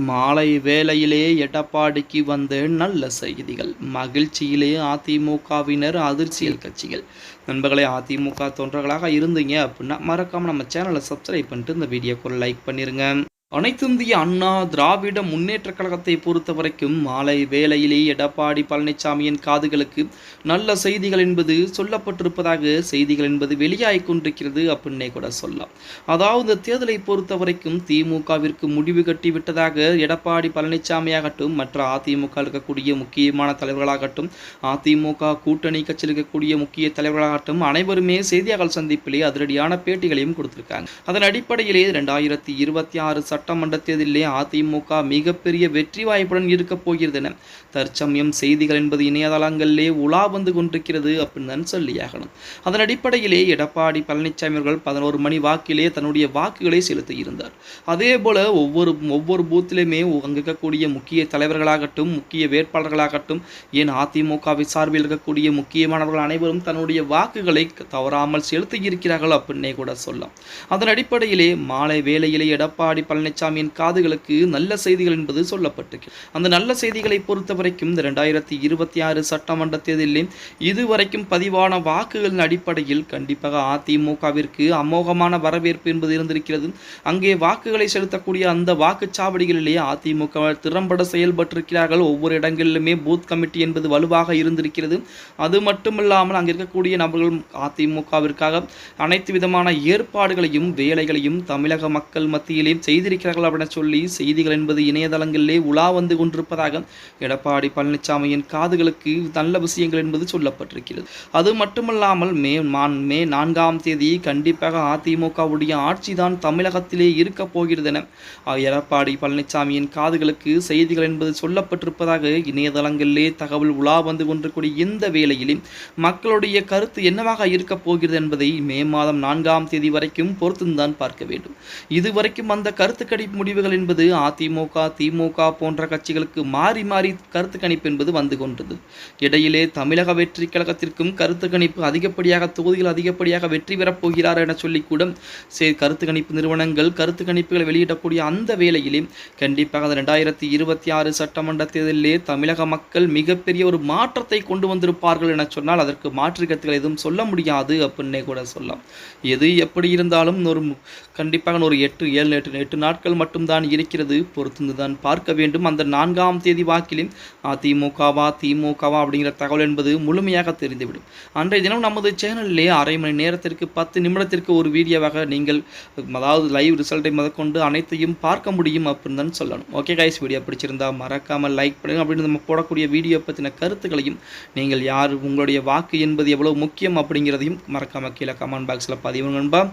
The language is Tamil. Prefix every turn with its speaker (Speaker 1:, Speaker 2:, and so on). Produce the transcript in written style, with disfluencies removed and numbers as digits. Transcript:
Speaker 1: மாலை வேளையிலே எடப்பாடிக்கு வந்த நல்ல செய்திகள். மகிழ்ச்சியிலே அதிமுகவினர், அதிர்ச்சியில் கட்சிகள். நண்பர்களே, அதிமுக தொண்டர்களாக இருந்தீங்க அப்படின்னா மறக்காம நம்ம சேனலை சப்ஸ்கிரைப் பண்ணிட்டு இந்த வீடியோக்கு ஒரு லைக் பண்ணிருங்க. அனைத்திந்திய அண்ணா திராவிட முன்னேற்றக் கழகத்தை பொறுத்த வரைக்கும் மாலை வேளையிலே எடப்பாடி பழனிசாமியின் காதுகளுக்கு நல்ல செய்திகள் என்பது சொல்லப்பட்டிருப்பதாக செய்திகள் என்பது வெளியாகிக் கொண்டிருக்கிறது அப்படின்னே கூட சொல்லலாம். அதாவது தேர்தலை பொறுத்த வரைக்கும் திமுகவிற்கு முடிவு கட்டிவிட்டதாக எடப்பாடி பழனிசாமி ஆகட்டும், மற்ற அதிமுக இருக்கக்கூடிய முக்கியமான தலைவர்களாகட்டும், அதிமுக கூட்டணி கட்சியில் இருக்கக்கூடிய முக்கிய தலைவர்களாகட்டும், அனைவருமே செய்தியாளர் சந்திப்பிலே அதிரடியான பேட்டிகளையும் கொடுத்திருக்காங்க. அதன் அடிப்படையிலே 2026 சட்டமன்ற தேர்தலிலே அதிமுக மிகப்பெரிய வெற்றி வாய்ப்புடன் இருக்கப் போகிறது என தற்சமயம் செய்திகள் என்பது இணையதளங்களிலே உலா வந்து கொண்டிருக்கிறது அப்படின்னு தான் சொல்லியாகணும். அதன் அடிப்படையிலே எடப்பாடி பழனிசாமி அவர்கள் 11 மணி வாக்கிலே தன்னுடைய வாக்குகளை செலுத்தியிருந்தார். அதே போல ஒவ்வொரு பூத்திலுமே அங்கு இருக்கக்கூடிய முக்கிய தலைவர்களாகட்டும், முக்கிய வேட்பாளர்களாகட்டும், ஏன் அதிமுகவை சார்பில் இருக்கக்கூடிய முக்கியமானவர்கள் அனைவரும் தன்னுடைய வாக்குகளை தவறாமல் செலுத்தியிருக்கிறார்கள் அப்படின்னே கூட சொல்லலாம். அதன் அடிப்படையிலே மாலை வேளையிலே எடப்பாடி பழனிசாமியின் காதுகளுக்கு நல்ல செய்திகள் என்பது சொல்லப்பட்டிருக்கு. அந்த நல்ல செய்திகளை பொறுத்த வரைக்கும் இந்த 2026 சட்டமன்ற தேர்தலில் இதுவரைக்கும் பதிவான வாக்குகளின் அடிப்படையில் கண்டிப்பாக அதிமுகவிற்கு அமோகமான வரவேற்பு என்பது இருந்திருக்கிறது. அங்கே வாக்குகளை செலுத்தக்கூடிய அந்த வாக்குச்சாவடிகளிலே அதிமுக திறம்பட செயல்பட்டிருக்கிறார்கள். ஒவ்வொரு இடங்களிலுமே பூத் கமிட்டி என்பது வலுவாக இருந்திருக்கிறது. அது மட்டுமில்லாமல் அங்கே இருக்கக்கூடிய நபர்கள் அதிமுகவிற்காக அனைத்து விதமான ஏற்பாடுகளையும் வேலைகளையும் தமிழக மக்கள் மத்தியிலே செய்திருக்கிறார்கள் அப்படின்னு சொல்லி செய்திகள் என்பது இணையதளங்களிலே உலா வந்து கொண்டிருப்பதாக எடப்பாடி பழனிசாமியின் காதுகளுக்கு நல்ல விஷயங்கள் என்பது சொல்லப்பட்டிருக்கிறது. அது மட்டுமல்லாமல் மே 4ஆம் தேதி கண்டிப்பாக அதிமுகவுடைய ஆட்சி தான் தமிழகத்திலே இருக்க போகிறது என எடப்பாடி பழனிசாமியின் காதுகளுக்கு செய்திகள் என்பது சொல்லப்பட்டிருப்பதாக இணையதளங்களிலே தகவல் உலா வந்து கொண்டிருக்கூடிய இந்த வேளையிலே மக்களுடைய கருத்து என்னவாக இருக்க போகிறது என்பதை மே மாதம் 4ஆம் தேதி வரைக்கும் பொறுத்துதான் பார்க்க வேண்டும். இதுவரைக்கும் அந்த கருத்து கணிப்பு முடிவுகள் என்பது அதிமுக, திமுக போன்ற கட்சிகளுக்கு மாறி மாறி கருத்து கணிப்பு என்பது வந்து கொண்டது. இடையிலே தமிழக வெற்றி கழகத்திற்கும் கருத்து கணிப்பு அதிகப்படியாக தொகுதிகள் அதிகப்படியாக வெற்றி பெறப் போகிறார் என சொல்லி கூட கருத்து கணிப்பு நிறுவனங்கள் கருத்து கணிப்புகளை வெளியிடக்கூடிய அந்த வேளையிலே கண்டிப்பாக 2026 சட்டமன்ற தேர்தலிலே தமிழக மக்கள் மிகப்பெரிய ஒரு மாற்றத்தை கொண்டு வந்திருப்பார்கள் என சொன்னால் அதற்கு மாற்று கருத்துக்கள் எதுவும் சொல்ல முடியாது அப்படின்னே கூட சொல்லலாம். எது எப்படி இருந்தாலும் கண்டிப்பாக ஒரு 8 நாட்கள் மட்டும்தான் இருக்கிறது. பொறுத்துதான் பார்க்க வேண்டும். அந்த 4ஆம் தேதி வாக்கிலும் அதிமுகவா திமுகவா அப்படிங்கிற தகவல் என்பது முழுமையாக தெரிந்துவிடும். அன்றைய தினம் நமது சேனலிலே அரை மணி நேரத்திற்கு 10 நிமிடத்திற்கு ஒரு வீடியோவாக நீங்கள் அதாவது லைவ் ரிசல்ட்டை முதற்கொண்டு அனைத்தையும் பார்க்க முடியும் அப்படின்னு தான் சொல்லணும். ஓகே கைஸ், வீடியோ பிடிச்சிருந்தா மறக்காமல் லைக் பண்ணுங்க. அப்படின்னு நம்ம போடக்கூடிய வீடியோ பற்றின கருத்துக்களையும் நீங்கள் யார் உங்களுடைய வாக்கு என்பது எவ்வளவு முக்கியம் அப்படிங்கிறதையும் மறக்காம கீழே கமெண்ட் பாக்ஸில் பதிவு நண்பா.